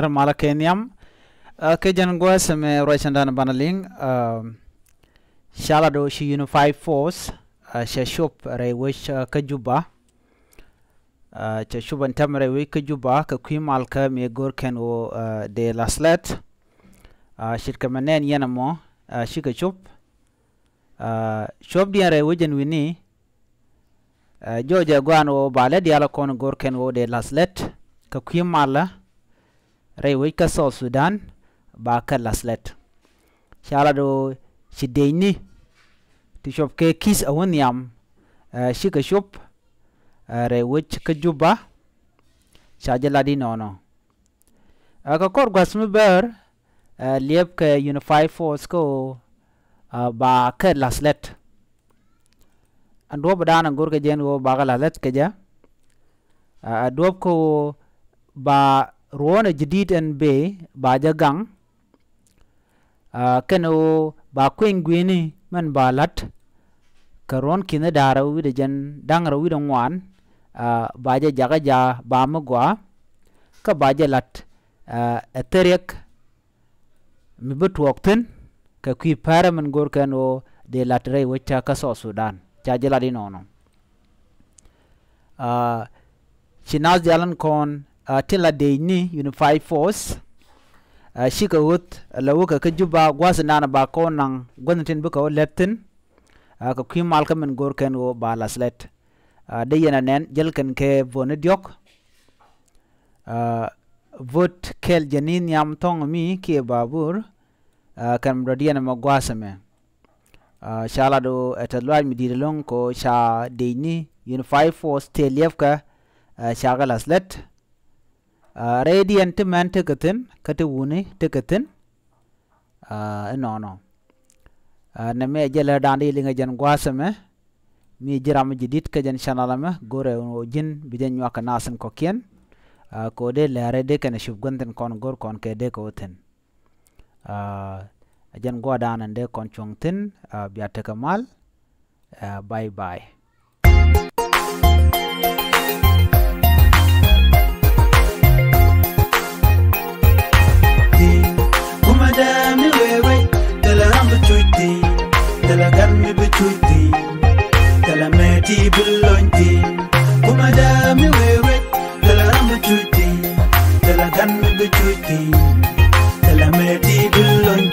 listener mala kenyam ke jan go same roichandan banaling shala do shi unified force shashop re wish kajuba chashuban tamre wi kajuba ka kwimal ka me gorken o de laslet shirka manen yanamo shika chup shop diare wijen wini joja gwano bale diala kon gorken o de laslet ka kwimala re wi ka South Sudan ba ka laslet shala do shideini ti shop ke kis awon yam shika shop re wich ka juba shajala di nono ka kor gwasmu ber liep ka unified force ko ba ka laslet ando badana gorga jen wo ba ga laslet ka ja adob ko ba rona jadid en be ba jagang keno ba kwengwini man balat karon kina dara wi de jan dangra wi don wan baje jaga ja ba magwa ka baje lat eterek mi betwokten ka kwi para man gorkano de latre wacha ka South Sudan jaje ladi nono chinaz jalan kon tilla de ni unified force shika wut lawuka ka juba gwasana ba ko nan gwantin buka leptin ka kwi malka men gorken o ba laslet de yana nen jelken ke vonediok vot kel janin yam tong mi ke babur kan radiana magwasame shala do etalwa mi dilong ko sha deini unified force televka shaga laslet radiant man tekaten katewuni tekaten no na me jela dandi linga jan gwasame mi jiram jidit ka jan shanalama gore o jin bijan nyaka nasan ko kien ko de lare de kana shubganten kon gor kon ke de ko ten jan gwadan de kon chongten biata kamal bye bye kumadami wewe dalambu chuiti dalagan mi bechuiti dalameti bulonti kumadami wewe dalambu chuiti dalagan mi bechuiti dalameti bulonti